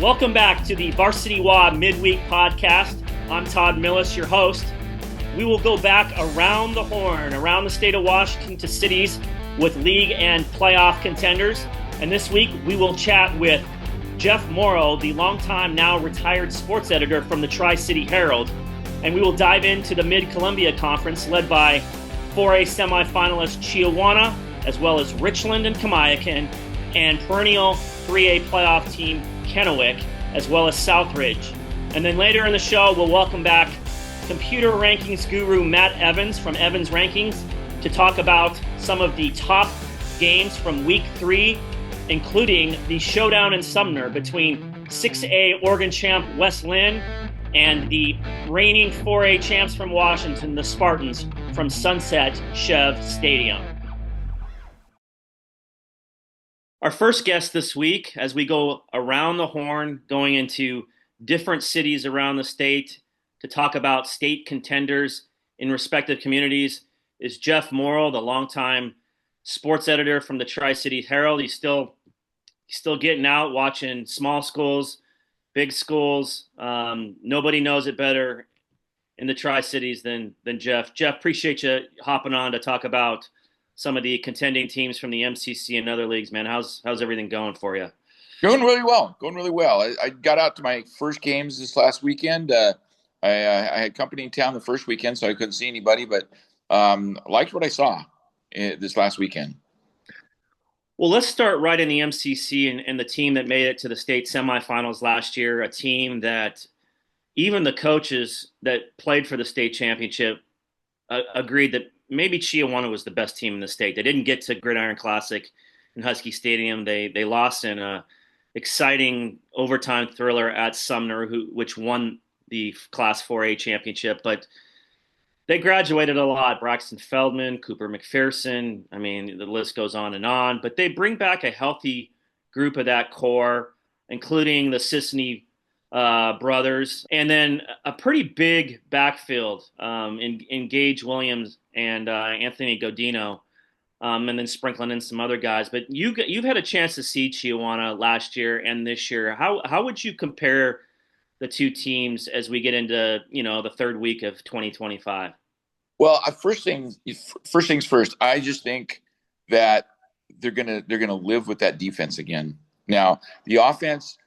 Welcome back to the VarsityWA Midweek Podcast. I'm Todd Milles, your host. We will go back around the horn, around the state of Washington to cities with league and playoff contenders. And this week we will chat with Jeff Morrow, the longtime now retired sports editor from the Tri-City Herald. And we will dive into the Mid-Columbia Conference led by 4A semifinalist Chiawana, as well as Richland and Kamiakin, and perennial 3A playoff team Kennewick, as well as Southridge. And then later in the show, we'll welcome back computer rankings guru Matt Evans from Evans Rankings to talk about some of the top games from Week 3, including the showdown in Sumner between 6A Oregon champ West Lynn and the reigning 4A champs from Washington, the Spartans, from Sunset Chev Stadium. Our first guest this week, as we go around the horn, going into different cities around the state to talk about state contenders in respective communities, is Jeff Morrow, the longtime sports editor from the Tri-City Herald. He's still getting out, watching small schools, big schools. Nobody knows it better in the Tri-Cities than Jeff. Jeff, appreciate you hopping on to talk about some of the contending teams from the MCC and other leagues, man. How's everything going for you? Going really well. I got out to my first games this last weekend. I had company in town the first weekend, so I couldn't see anybody, but liked what I saw this last weekend. Well, let's start right in the MCC and the team that made it to the state semifinals last year, a team that even the coaches that played for the state championship agreed that maybe Chiawana was the best team in the state. They didn't get to Gridiron Classic in Husky Stadium. They lost in a exciting overtime thriller at Sumner, which won the Class 4A championship. But they graduated a lot. Braxton Feldman, Cooper McPherson. I mean, the list goes on and on. But they bring back a healthy group of that core, including the Sisney brothers, and then a pretty big backfield in Gage Williams and Anthony Godino, and then sprinkling in some other guys. But you've had a chance to see Chiawana last year and this year. How would you compare the two teams as we get into the third week of 2025? Well, first things first. I just think that they're gonna live with that defense again. Now the offense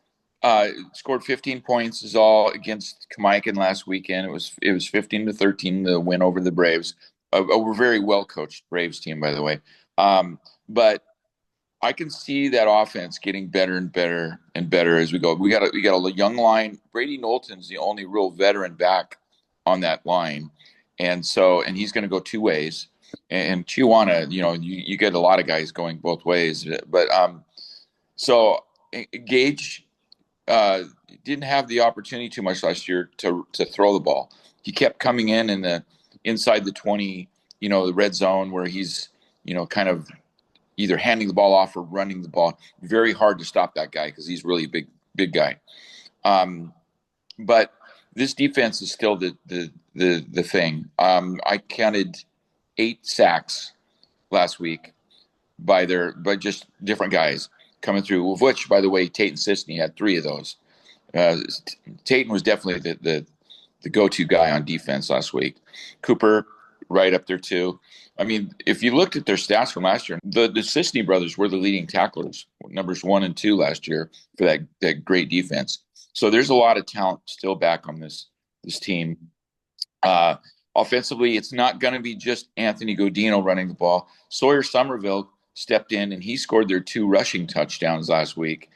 scored 15 points is all against Kamiakin last weekend. It was 15-13 the win over the Braves. We're very well coached Braves team, by the way. But I can see that offense getting better and better and better as we go. We got a young line. Brady Knowlton's the only real veteran back on that line, and he's going to go two ways. And Chiawana, you get a lot of guys going both ways. But so Gage didn't have the opportunity too much last year to throw the ball. He kept coming in inside the 20, the red zone where he's, kind of either handing the ball off or running the ball. Very hard to stop that guy because he's really a big guy. But this defense is still the thing. I counted 8 sacks last week by just different guys coming through, of which, by the way, Tate and Sisney had 3 of those. Tate was definitely the go-to guy on defense last week. Cooper, right up there too. I mean, if you looked at their stats from last year, the Sisney brothers were the leading tacklers, numbers 1 and 2 last year for that great defense. So there's a lot of talent still back on this team. Offensively, it's not going to be just Anthony Godino running the ball. Sawyer Somerville stepped in and he scored their 2 rushing touchdowns last week.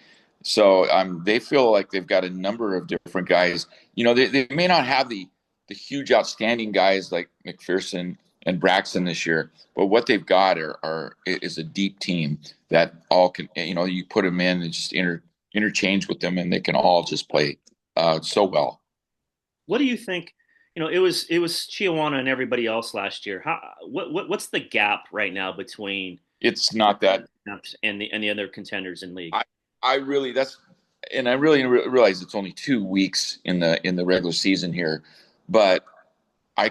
So they feel like they've got a number of different guys. They may not have the huge outstanding guys like McPherson and Braxton this year, but what they've got is a deep team that all can, you put them in and just interchange with them and they can all just play so well. What do you think? It was Chiawana and everybody else last year. What's the gap right now between? It's not that and the other contenders in league. I really realize it's only 2 weeks in the regular season here, but I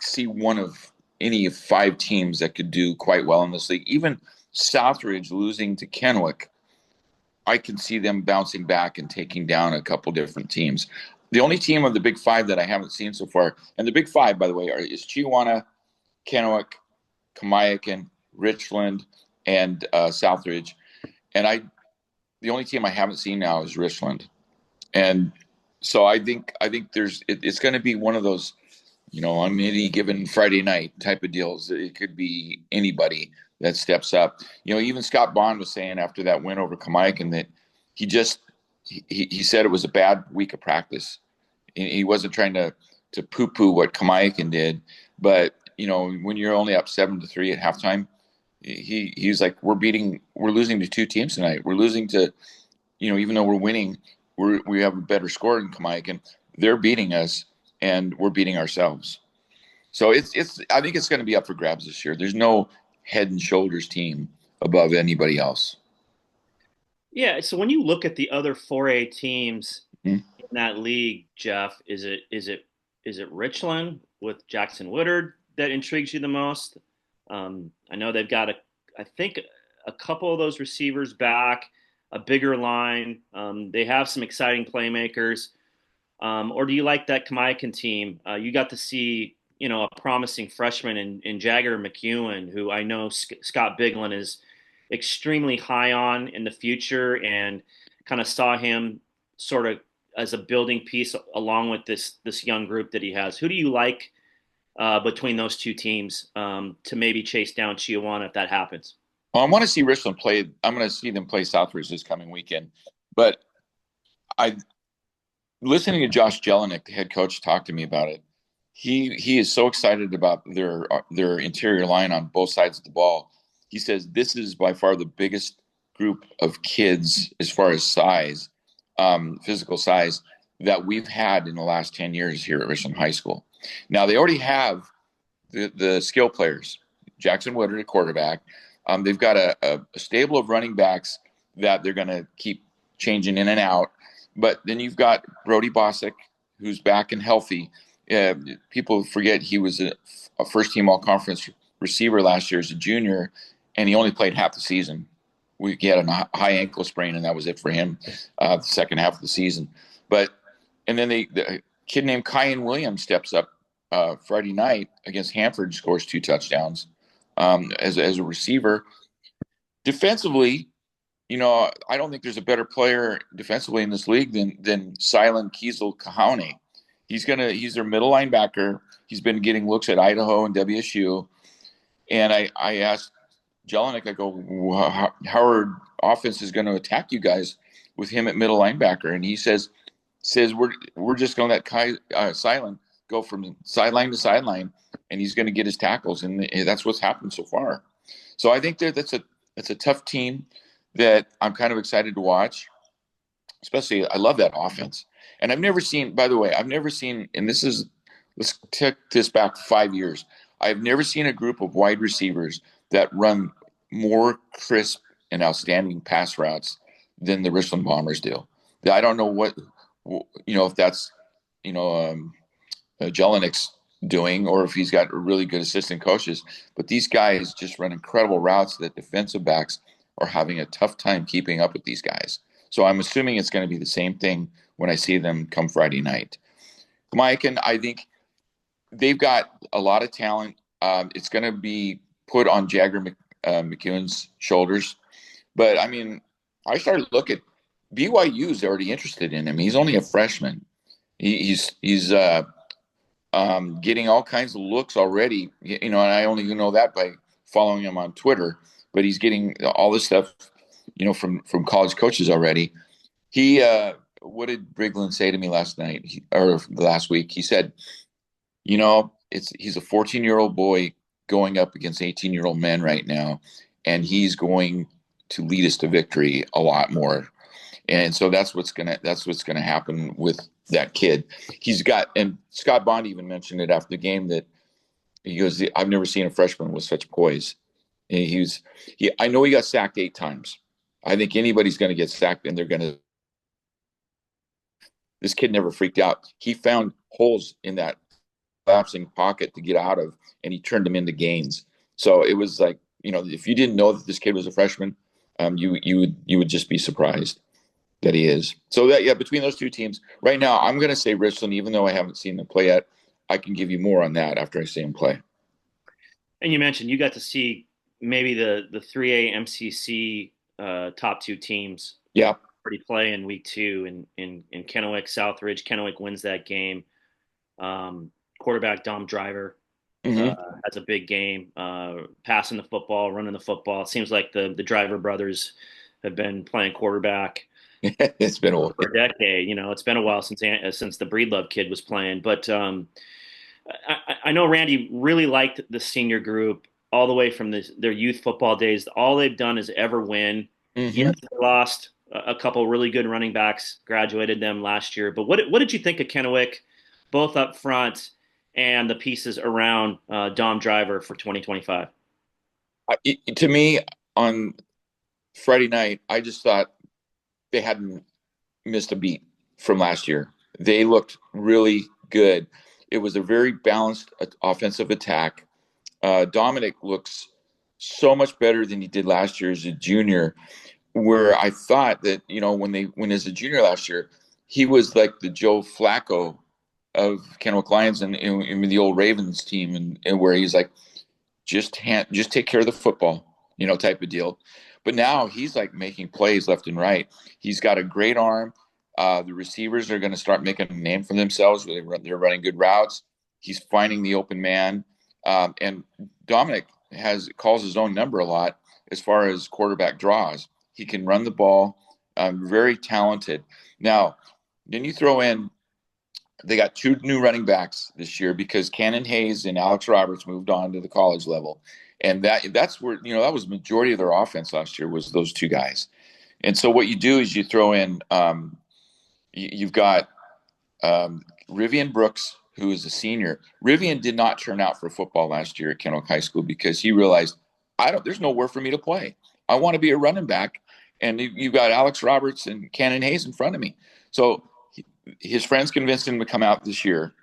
see one of any of 5 teams that could do quite well in this league. Even Southridge losing to Kennewick, I can see them bouncing back and taking down a couple different teams. The only team of the Big Five that I haven't seen so far, and the Big Five, by the way, is Chihuahua, Kennewick, Kamiakin, Richland, and Southridge. And the only team I haven't seen now is Richland. And so I think it's going to be one of those, on any given Friday night type of deals. It could be anybody that steps up. Even Scott Bond was saying after that win over Kamiakin that he said it was a bad week of practice. He wasn't trying to poo-poo what Kamiakin did, but when you're only up 7-3 at halftime, he's like, we're losing to two teams tonight. We're losing to, even though we're winning, we have a better score than Kamiakin. They're beating us, and we're beating ourselves. So I think it's going to be up for grabs this year. There's no head and shoulders team above anybody else. Yeah. So when you look at the other 4A teams in that league, Jeff, is it Richland with Jackson Woodard that intrigues you the most? I know they've got I think a couple of those receivers back, a bigger line. They have some exciting playmakers. Or do you like that Kamiakin team? You got to see, a promising freshman in Jagger McEwen, who I know Scott Biglin is extremely high on in the future, and kind of saw him sort of as a building piece along with this young group that he has. Who do you like between those two teams to maybe chase down Chihuahua if that happens? Well, I want to see Richland play. I'm going to see them play Southridge this coming weekend. But listening to Josh Jelinek, the head coach, talk to me about it. He is so excited about their interior line on both sides of the ball. He says this is by far the biggest group of kids as far as size, physical size, that we've had in the last 10 years here at Richland High School. Now, they already have the skill players, Jackson Woodard at quarterback. They've got a stable of running backs that they're going to keep changing in and out. But then you've got Brody Bosick, who's back and healthy. People forget he was a first-team all-conference receiver last year as a junior, and he only played half the season. He had a high ankle sprain, and that was it for him the second half of the season. And then the kid named Kyan Williams steps up Friday night against Hanford, scores 2 touchdowns as a receiver. Defensively, I don't think there's a better player defensively in this league than Silent Kiesel Kahane. He's their middle linebacker. He's been getting looks at Idaho and WSU. And I asked Jelinek, I go, how are offense is going to attack you guys with him at middle linebacker? And he says we're just going to let Silent go from sideline to sideline, and he's going to get his tackles, and that's what's happened so far. So I think that's a tough team that I'm kind of excited to watch. Especially, I love that offense. And I've never seen, by the way, and let's take this back 5 years. I've never seen a group of wide receivers that run more crisp and outstanding pass routes than the Richland Bombers do. I don't know if that's, Jelinek's doing, or if he's got really good assistant coaches, but these guys just run incredible routes that defensive backs are having a tough time keeping up with these guys. So I'm assuming it's going to be the same thing when I see them come Friday night. Kamiakin, I think they've got a lot of talent. It's going to be put on Jagger McEwen's shoulders. But, I mean, I started looking. BYU's already interested in him. He's only a freshman. He's getting all kinds of looks already, and I only know that by following him on Twitter. But he's getting all this stuff, from college coaches already. What did Briglin say to me last week? He said, he's a 14-year-old boy going up against 18-year-old men right now, and he's going to lead us to victory a lot more. And so that's what's gonna happen with that kid. And Scott Bond even mentioned it after the game that he goes, I've never seen a freshman with such poise. And I know he got sacked 8 times. I think anybody's going to get sacked, and this kid never freaked out. He found holes in that collapsing pocket to get out of, and he turned them into gains. So it was like, if you didn't know that this kid was a freshman, You would just be surprised that he is. So that, yeah, between those two teams right now, I'm going to say Richland, even though I haven't seen them play yet. I can give you more on that after I see him play. And you mentioned you got to see maybe the 3A MCC top two teams Yeah. already play in week two in Kennewick, Southridge. Kennewick wins that game. Quarterback Dom Driver Hmm. has a big game, passing the football, running the football. It seems like the Driver brothers have been playing quarterback It's been a while. for a decade. You know, it's been a while since the Breedlove kid was playing, but I know Randy really liked the senior group all the way from their youth football days. All they've done is ever win. Hmm. Yes, they lost a couple really good running backs, graduated them last year. But what did you think of Kennewick, both up front and the pieces around Dom Driver for 2025? To me, on Friday night, I just thought they hadn't missed a beat from last year. They looked really good. It was a very balanced offensive attack. Dominic looks so much better than he did last year as a junior. Where I thought that when as a junior last year, he was like the Joe Flacco of Kennewick Lions and in the old Ravens team, and where he's like just take care of the football, type of deal. But now he's like making plays left and right. He's got a great arm. The receivers are going to start making a name for themselves. They're running good routes. He's finding the open man, and Dominic calls his own number a lot as far as quarterback draws. He can run the ball. Very talented. Now, then you throw in they got two new running backs this year because Cannon Hayes and Alex Roberts moved on to the college level, and that's where that was the majority of their offense last year was those two guys. And so what you do is you throw in you've got Rivian Brooks, who is a senior. Rivian did not turn out for football last year at Kennewick High School because he realized there's nowhere for me to play. I want to be a running back, and you've got Alex Roberts and Cannon Hayes in front of me. So his friends convinced him to come out this year,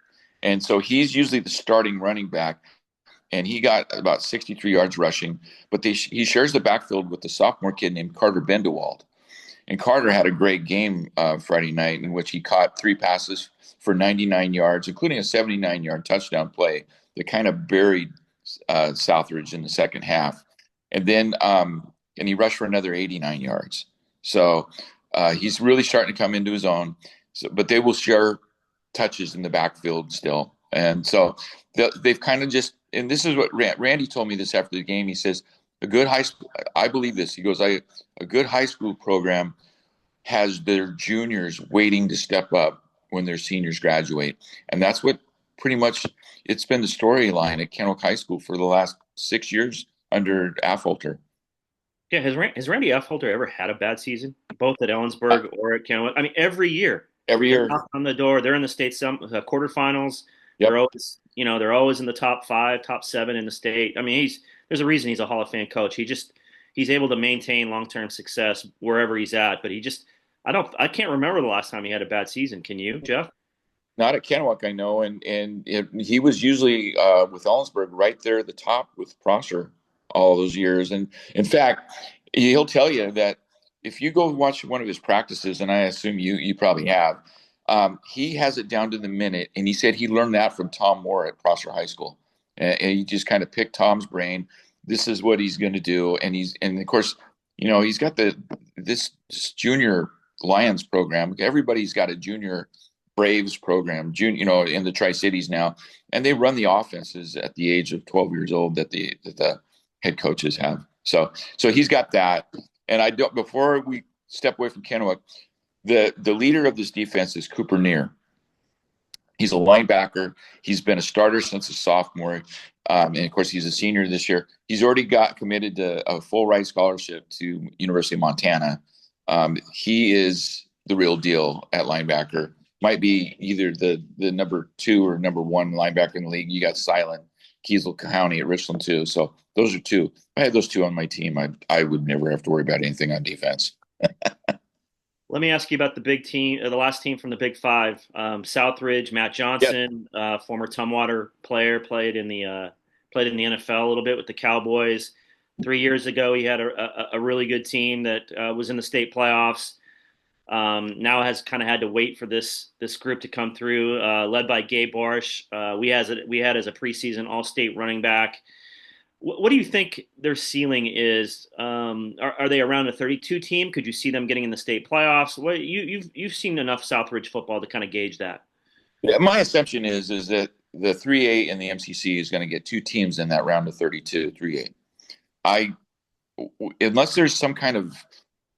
and so he's usually the starting running back, and he got about 63 yards rushing. But he shares the backfield with the sophomore kid named Carter Bendewald, and Carter had a great game Friday night in which he caught 3 passes for 99 yards, including a 79-yard touchdown play that kind of buried Southridge in the second half, and then and he rushed for another 89 yards. So he's really starting to come into his own. So, but they will share touches in the backfield still. And so they've kind of just, and this is what Randy told me this after the game. He says, a good high school, I believe this. He goes, a good high school program has their juniors waiting to step up when their seniors graduate. And that's what pretty much it's been the storyline at Kennewick High School for the last 6 years under Affolter. Yeah, has Randy Affolter ever had a bad season, both at Ellensburg or at Kennewick? I mean, every year. Every They're year. on the door. They're in the state quarterfinals. Yep. They're always in the top 5, top 7 in the state. I mean, there's a reason he's a Hall of Fame coach. He's able to maintain long-term success wherever he's at. But I can't remember the last time he had a bad season. Can you, Jeff? Not at Kennewick, I know, he was usually with Ellensburg right there at the top with Prosser all those years. And in fact, he'll tell you that if you go watch one of his practices, and I assume you probably have, he has it down to the minute. And he said he learned that from Tom Moore at Prosser High School. And he just kind of picked Tom's brain. This is what he's going to do. And of course, he's got this junior Lions program. Everybody's got a junior Braves program, in the Tri-Cities now. And they run the offenses at the age of 12 years old that the head coaches have. So he's got that. And before we step away from Kennewick, the leader of this defense is Cooper Neer. He's a linebacker. He's been a starter since a sophomore. And of course, he's a senior this year. He's already got committed to a full ride scholarship to University of Montana. He is the real deal at linebacker. Might be either the number 2 or number 1 linebacker in the league. You got Silent Kiesel County at Richland too. So those are 2. If I had those 2 on my team, I would never have to worry about anything on defense. Let me ask you about the big team, the last team from the Big Five. Southridge, Matt Johnson, former Tumwater player, played in the NFL a little bit with the Cowboys. 3 years ago, he had a really good team that was in the state playoffs. Now has kind of had to wait for this group to come through, led by Gabe Barsh. We had as a preseason All-State running back. What do you think their ceiling is? Are they around a 32 team? Could you see them getting in the state playoffs? What you've seen enough Southridge football to kind of gauge that. Yeah, my assumption is that the 3A and the MCC is going to get two teams in that round of 32, 3A. Unless there's some kind of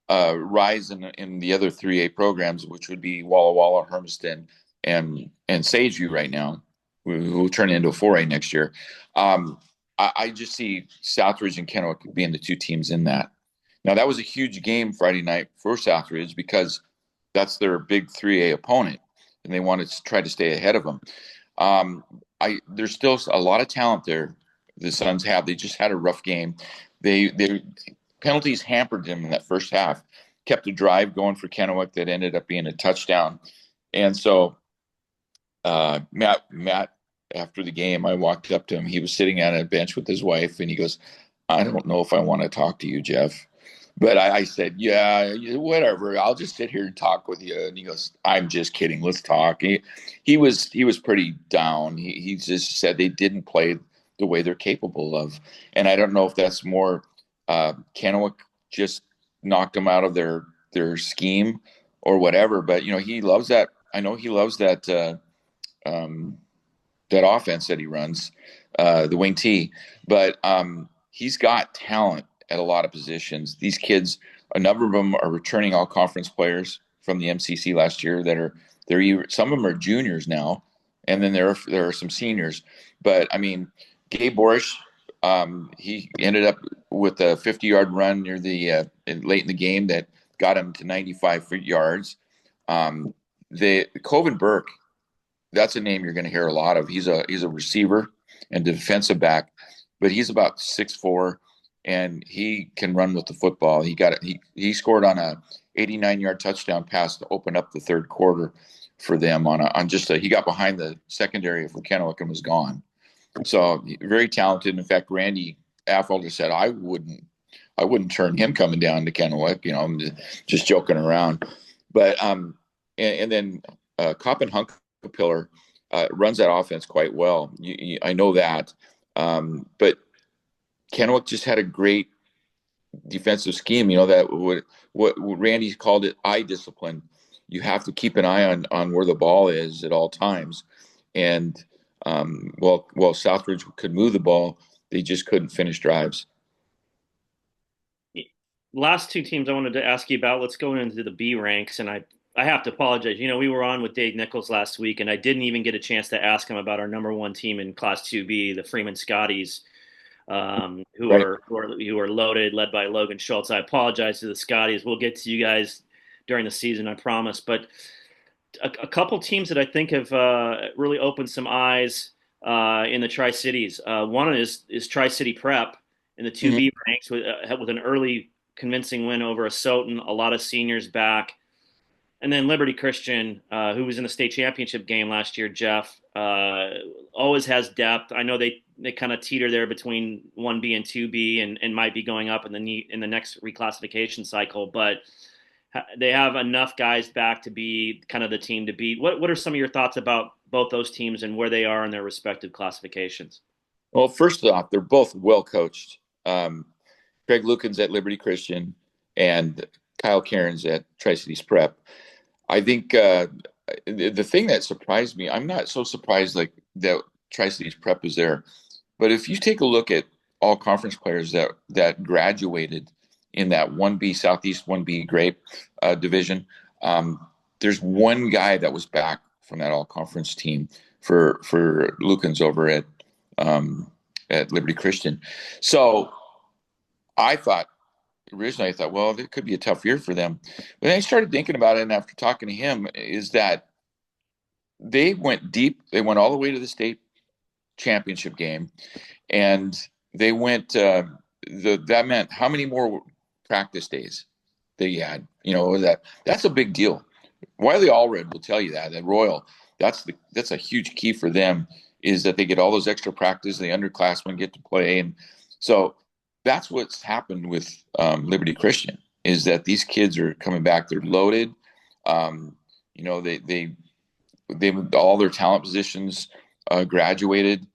rise in the other 3A programs, which would be Walla Walla, Hermiston, and Sageview right now, who will turn into a 4A next year. I just see Southridge and Kennewick being the two teams in that. Now, that was a huge game Friday night for Southridge because that's their big 3A opponent, and they wanted to try to stay ahead of them. There's still a lot of talent there. The Suns have. They just had a rough game. They penalties hampered them in that first half. Kept a drive going for Kennewick that ended up being a touchdown. And so Matt, after the game, I walked up to him. He was sitting on a bench with his wife, and he goes, "I don't know if I want to talk to you, Jeff." But I said, "Yeah, whatever. I'll just sit here and talk with you." And he goes, "I'm just kidding. Let's talk." He was pretty down. He just said they didn't play the way they're capable of. And I don't know if that's more Kennewick just knocked them out of their scheme or whatever. But, he loves that. I know he loves that offense that he runs, the wing T. But he's got talent at a lot of positions. These kids, a number of them are returning all conference players from the MCC last year some of them are juniors now, and then there are some seniors. But I mean, Gabe Borish, he ended up with a 50-yard run near the late in the game that got him to 95 yards. Coven Burke, that's a name you're going to hear a lot of. He's a receiver and defensive back, but he's about 6'4", and he can run with the football. He scored on a 89-yard touchdown pass to open up the third quarter for them he got behind the secondary for Kennewick and was gone. So very talented. In fact, Randy Affolter said, I wouldn't turn him coming down to Kennewick. I'm just joking around. But and then Coppin Hunkapiller runs that offense quite well. I know that. But Kennewick just had a great defensive scheme. That what Randy called it eye discipline. You have to keep an eye on where the ball is at all times. And while Southridge could move the ball, they just couldn't finish drives. Last two teams I wanted to ask you about, let's go into the B ranks. And I have to apologize. We were on with Dave Nichols last week, and I didn't even get a chance to ask him about our number one team in Class 2B, the Freeman Scotties, who are loaded, led by Logan Schultz. I apologize to the Scotties. We'll get to you guys during the season, I promise. But a couple teams that I think have really opened some eyes in the Tri-Cities. One is Tri-City Prep in the 2B ranks with an early convincing win over Asotin, a lot of seniors back. And then Liberty Christian, who was in the state championship game last year, Jeff, always has depth. I know they kind of teeter there between 1B and 2B and might be going up in the next reclassification cycle, but they have enough guys back to be kind of the team to beat. What are some of your thoughts about both those teams and where they are in their respective classifications? Well, first off, they're both well coached. Craig Lukens at Liberty Christian and Kyle Cairns at Tri-Cities Prep. I think the thing that surprised me, I'm not so surprised like that Tri-Cities Prep is there, but if you take a look at all conference players that graduated in that 1B Southeast 1B Grape division, there's one guy that was back from that all conference team for Lukens over at Liberty Christian. So originally I thought, well, it could be a tough year for them. But then I started thinking about it, and after talking to him, is that they went deep. They went all the way to the state championship game, and they went. That meant how many more practice days they had. That's a big deal. Wiley Allred will tell you that Royal. That's a huge key for them, is that they get all those extra practice. The underclassmen get to play, and so that's what's happened with Liberty Christian, is that these kids are coming back. They're loaded. You know, they all their talent positions graduated.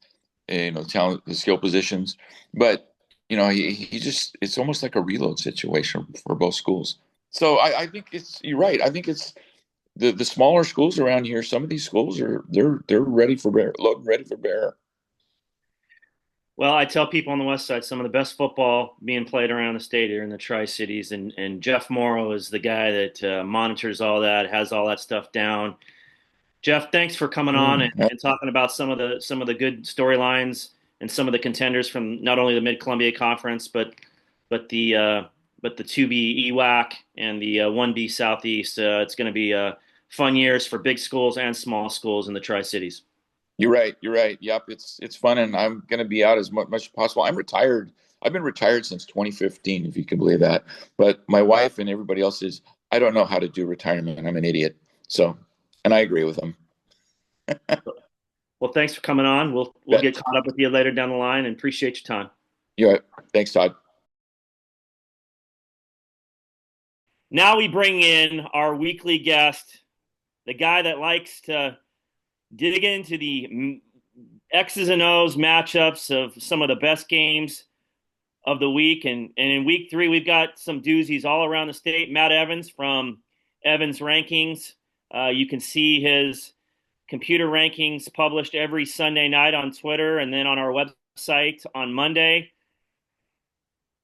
You know, the skill positions, but you know, he just, it's almost like a reload situation for both schools. So I think you're right. I think it's the smaller schools around here. Some of these schools they're ready for bear, ready for bear. Well, I tell people on the west side some of the best football being played around the state here in the Tri-Cities, and Jeff Morrow is the guy that monitors all that, has all that stuff down. Jeff, thanks for coming on and talking about some of the good storylines and some of the contenders from not only the Mid Columbia Conference, but the 2B EWAC and the 1B Southeast. It's going to be fun years for big schools and small schools in the Tri Cities. You're right. You're right. Yep. It's fun, and I'm going to be out as much as possible. I'm retired. I've been retired since 2015, if you can believe that. But my wife and everybody else is, I don't know how to do retirement. I'm an idiot. So, and I agree with them. Well, thanks for coming on. We'll get caught up with you later down the line, and appreciate your time. Yeah. Thanks, Todd. Now we bring in our weekly guest, the guy that likes to dig into the X's and O's matchups of some of the best games of the week. And in week 3, we've got some doozies all around the state. Matt Evans from Evans Rankings. You can see his computer rankings published every Sunday night on Twitter and then on our website on Monday.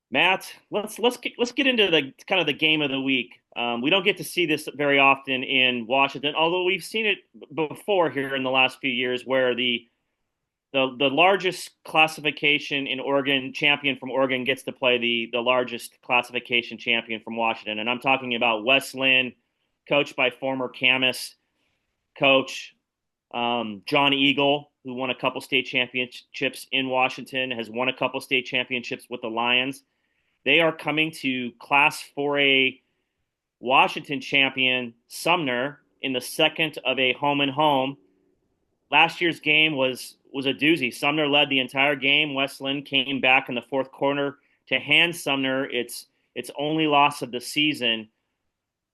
Matt, let's get into the kind of the game of the week. We don't get to see this very often in Washington, although we've seen it before here in the last few years, where the largest classification in Oregon champion from Oregon gets to play the largest classification champion from Washington, and I'm talking about Wes Lynn, coached by former Camas coach John Eagle, who won a couple state championships in Washington, has won a couple state championships with the Lions. They are coming to Class 4A Washington champion Sumner in the second of a home and home. Last year's game was a doozy. Sumner led the entire game. Wes Lynn came back in the fourth quarter to hand Sumner its only loss of the season.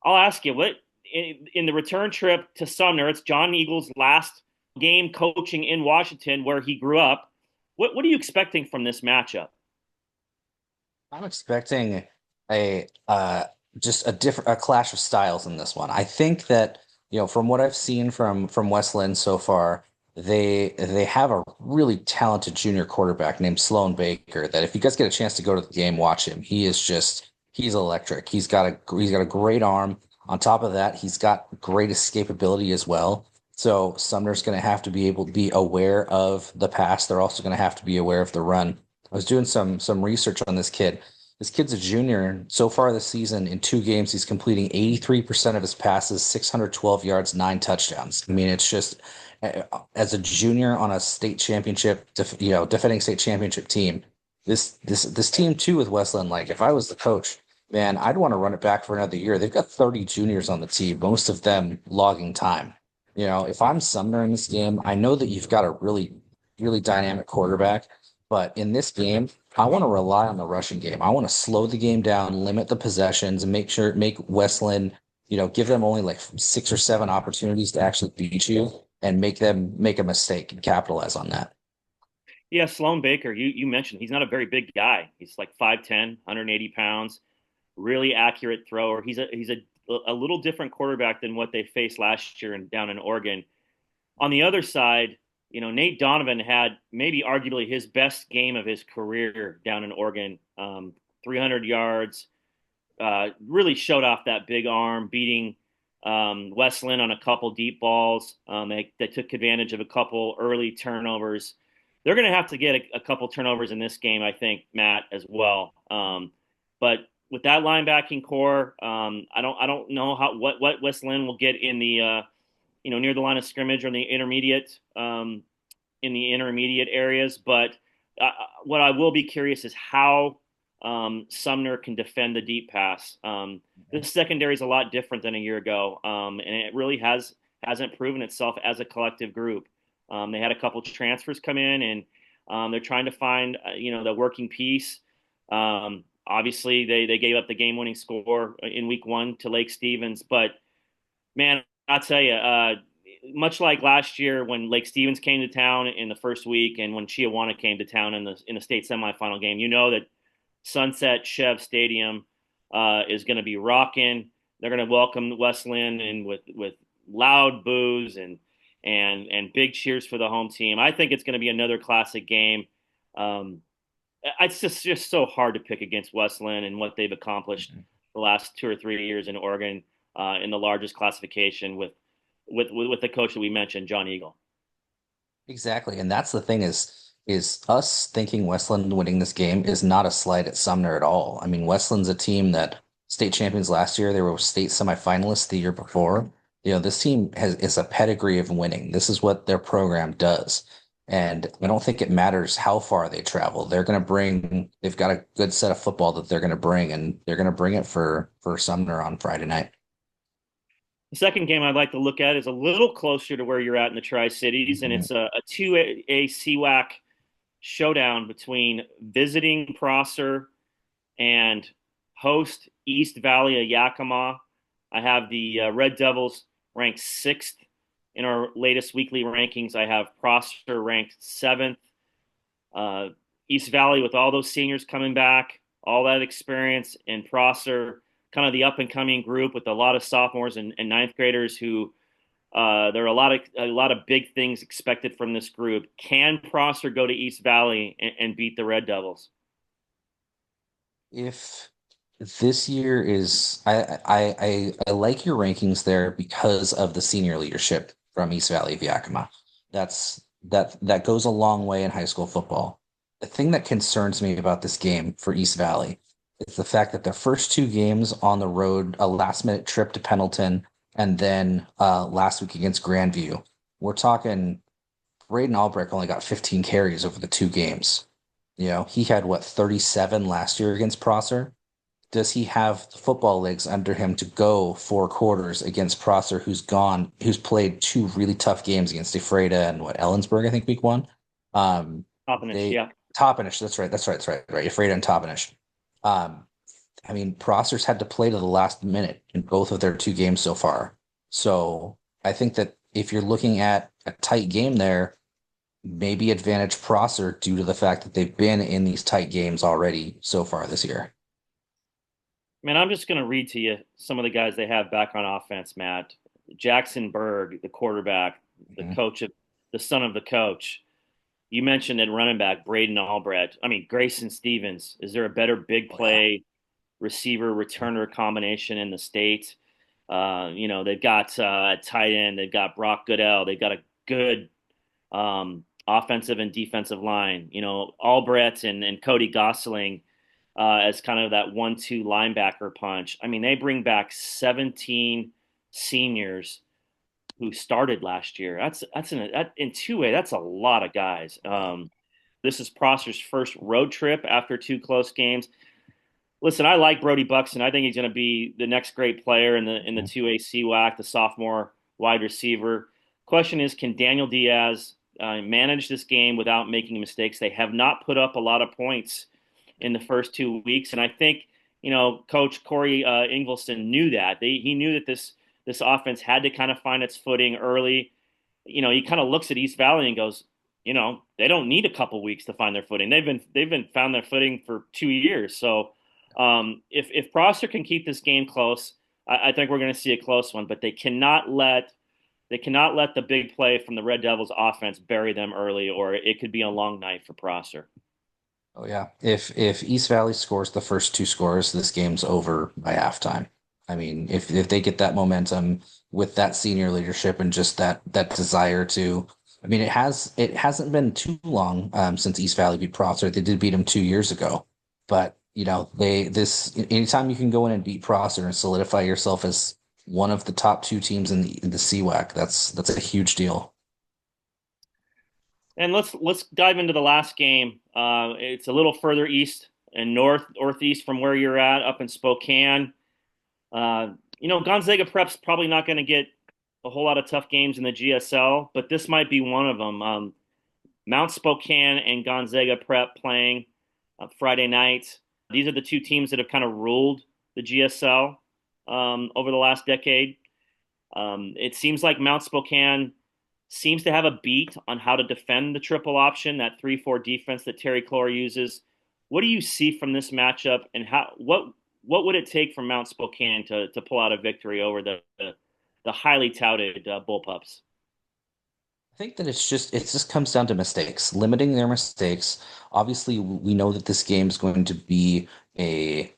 I'll ask you, what in the return trip to Sumner, it's John Eagle's last game coaching in Washington, where he grew up. What are you expecting from this matchup? I'm expecting a just a clash of styles in this one. I think that, from what I've seen from Wes Lynn so far, they have a really talented junior quarterback named Sloan Baker that if you guys get a chance to go to the game, watch him. He's electric. He's got a great arm. On top of that, he's got great escapability as well. So Sumner's going to have to be able to be aware of the pass. They're also going to have to be aware of the run. I was doing some research on this kid. This kid's a junior. So far this season, in 2 games, he's completing 83% of his passes, 612 yards, 9 touchdowns. I mean, it's just, as a junior on a state championship, defending state championship team, this team too with Wes Lynn, like if I was the coach, man, I'd want to run it back for another year. They've got 30 juniors on the team, most of them logging time. If I'm Sumner in this game, I know that you've got a really, really dynamic quarterback. But in this game, I want to rely on the rushing game. I want to slow the game down, limit the possessions, and make Wes Lynn, give them only like 6 or 7 opportunities to actually beat you and make them make a mistake and capitalize on that. Yeah, Sloan Baker, you mentioned he's not a very big guy. He's like 5'10", 180 pounds, really accurate thrower. He's a little different quarterback than what they faced last year down in Oregon. On the other side, Nate Donovan had maybe arguably his best game of his career down in Oregon. 300 yards, really showed off that big arm, beating Wes Lynn on a couple deep balls. They took advantage of a couple early turnovers. They're going to have to get a couple turnovers in this game, I think, Matt, as well. But with that linebacking core, I don't know what Wes Lynn will get in the near the line of scrimmage or in the intermediate areas. But what I will be curious is how Sumner can defend the deep pass. This secondary is a lot different than a year ago, and it really hasn't proven itself as a collective group. They had a couple transfers come in, and they're trying to find the working piece. Obviously, they gave up the game-winning score in week one to Lake Stevens, but man, I'll tell you, much like last year when Lake Stevens came to town in the first week, and when Chiawana came to town in the state semifinal game, you know that Sunset Chev Stadium is going to be rocking. They're going to welcome Westland and with loud boos and big cheers for the home team. I think it's going to be another classic game. Um, it's just so hard to pick against Westland and what they've accomplished the last 2 or 3 years in Oregon in the largest classification with the coach that we mentioned, John Eagle. Exactly. And that's the thing is us thinking Westland winning this game is not a slight at Sumner at all. I mean, Westland's a team that state champions last year. They were state semifinalists the year before. This team is a pedigree of winning. This is what their program does. And I don't think it matters how far they travel. They've got a good set of football that they're going to bring, and they're going to bring it for Sumner on Friday night. The second game I'd like to look at is a little closer to where you're at in the Tri-Cities, and it's a 2A CWAC showdown between visiting Prosser and host East Valley of Yakima. I have the Red Devils ranked 6th in our latest weekly rankings. I have Prosser ranked 7th. East Valley, with all those seniors coming back, all that experience, and Prosser, kind of the up and coming group with a lot of sophomores and ninth graders who there are a lot of big things expected from this group. Can Prosser go to East Valley and beat the Red Devils? If this year is I like your rankings there because of the senior leadership from East Valley of Yakima. That goes a long way in high school football. The thing that concerns me about this game for East Valley is the fact that their first two games on the road, a last minute trip to Pendleton, and then last week against Grandview, we're talking Braden Albrecht only got 15 carries over the two games. He had 37 last year against Prosser. Does he have the football legs under him to go 4 quarters against Prosser, who's played two really tough games against Ephrata and Ellensburg, I think week one. Toppenish, yeah. Toppenish, that's right. Right. Ephrata and Toppenish. I mean, Prosser's had to play to the last minute in both of their two games so far. So I think that if you're looking at a tight game there, maybe advantage Prosser due to the fact that they've been in these tight games already so far this year. Man, I'm just going to read to you some of the guys they have back on offense, Matt. Jackson Berg, the quarterback, the son of the coach. You mentioned at running back, Braden Albrecht. I mean, Grayson Stevens. Is there a better big play receiver returner combination in the state? They've got at tight end, they've got Brock Goodell. They've got a good offensive and defensive line. Albrecht and Cody Gosling as kind of that 1-2 linebacker punch. I mean, they bring back 17 seniors who started last year. That's in 2A. That's a lot of guys. This is Prosser's first road trip after 2 close games. Listen, I like Brody Buxton. I think he's going to be the next great player in the 2A CWAC, the sophomore wide receiver. Question is, can Daniel Diaz manage this game without making mistakes? They have not put up a lot of points in the first 2 weeks, and I think Coach Corey Ingelston knew that. He knew that this offense had to kind of find its footing early. He kind of looks at East Valley and goes, they don't need a couple weeks to find their footing. They've been found their footing for 2 years. So if Prosser can keep this game close, I think we're going to see a close one. But they cannot let the big play from the Red Devils offense bury them early, or it could be a long night for Prosser. Oh yeah. If East Valley scores the first 2 scores, this game's over by halftime. I mean, if they get that momentum with that senior leadership and just that desire to, I mean, it hasn't been too long since East Valley beat Prosser. They did beat them 2 years ago, but anytime you can go in and beat Prosser and solidify yourself as one of the top 2 teams in the CWAC, that's a huge deal. And let's dive into the last game. It's a little further east and northeast from where you're at, up in Spokane. Gonzaga Prep's probably not going to get a whole lot of tough games in the GSL, but this might be one of them. Mount Spokane and Gonzaga Prep playing Friday night. These are the two teams that have kind of ruled the GSL over the last decade. It seems like Mount Spokane seems to have a beat on how to defend the triple option, that 3-4 defense that Terry Clore uses. What do you see from this matchup, and what would it take for Mount Spokane to pull out a victory over the highly touted Bullpups? I think that it just comes down to mistakes, limiting their mistakes. Obviously, we know that this game is going to be a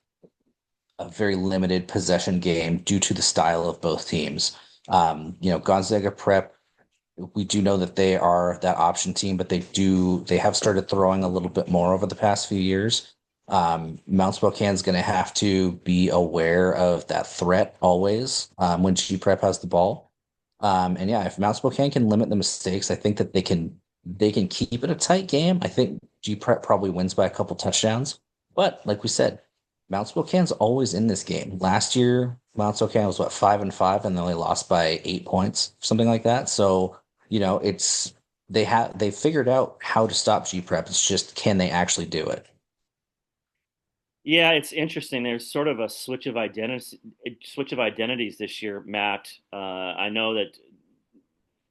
very limited possession game due to the style of both teams. Gonzaga Prep, we do know that they are that option team, but they have started throwing a little bit more over the past few years. Mount Spokane's going to have to be aware of that threat always when G Prep has the ball. If Mount Spokane can limit the mistakes, I think that they can keep it a tight game. I think G Prep probably wins by a couple touchdowns. But like we said, Mount Spokane's always in this game. Last year, Mount Spokane was 5-5, and they only lost by 8 points, something like that. So, they figured out how to stop G Prep. It's just, can they actually do it? Yeah, it's interesting. There's sort of a switch of identities this year, Matt. I know that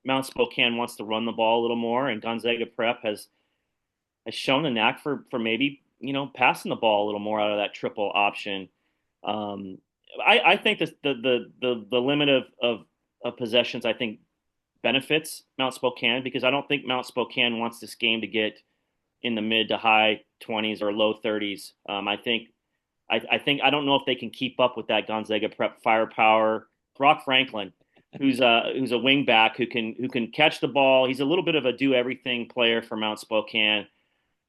Mount Spokane wants to run the ball a little more, and Gonzaga Prep has shown a knack for maybe passing the ball a little more out of that triple option. I think the limit of possessions, I think, benefits Mount Spokane, because I don't think Mount Spokane wants this game to get in the mid to high 20s or low 30s. I don't know if they can keep up with that Gonzaga Prep firepower. Brock Franklin, who's a wing back who can catch the ball. He's a little bit of a do everything player for Mount Spokane.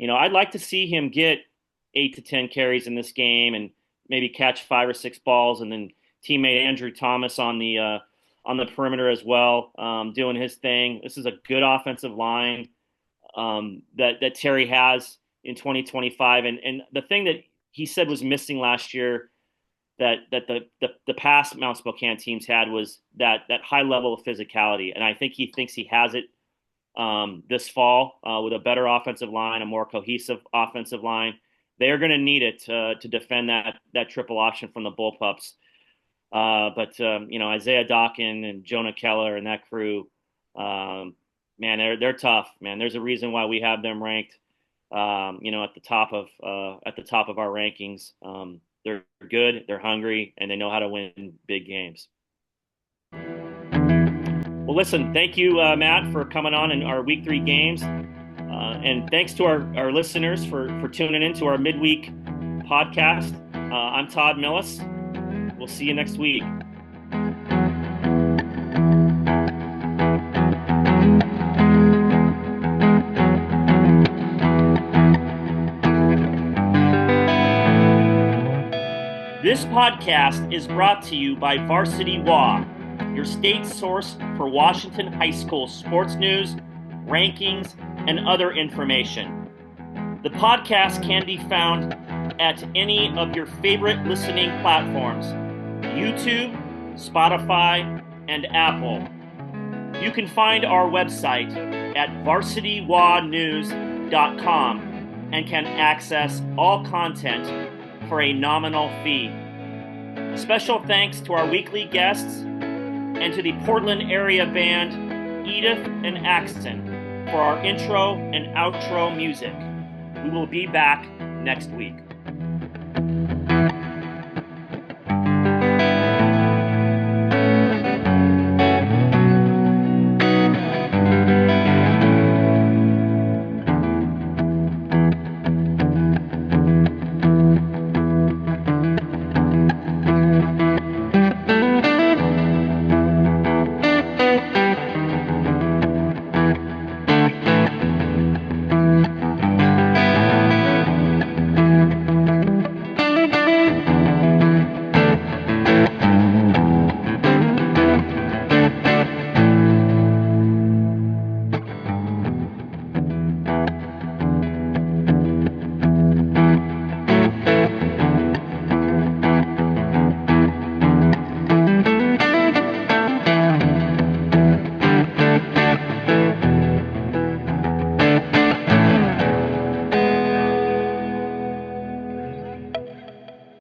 I'd like to see him get 8 to 10 carries in this game and maybe catch 5 or 6 balls, and then teammate Andrew Thomas on the perimeter as well, doing his thing. This is a good offensive line that Terry has in 2025. And the thing that he said was missing last year that the past Mount Spokane teams had was that high level of physicality. And I think he thinks he has it this fall with a better offensive line, a more cohesive offensive line. They're going to need it to defend that triple option from the Bullpups. But Isaiah Dawkin and Jonah Keller and that crew, man, they're tough, man. There's a reason why we have them ranked, at the top of our rankings. They're good, they're hungry, and they know how to win big games. Well, listen, thank you, Matt, for coming on in our Week 3 games. And thanks to our listeners for tuning in to our midweek podcast. I'm Todd Milles. We'll see you next week. This podcast is brought to you by VarsityWA, your state source for Washington high school sports news, rankings, and other information. The podcast can be found at any of your favorite listening platforms: YouTube, Spotify, and Apple. You can find our website at VarsityWAnews.com and can access all content for a nominal fee. Special thanks to our weekly guests and to the Portland area band Edith and Axton for our intro and outro music. We will be back next week.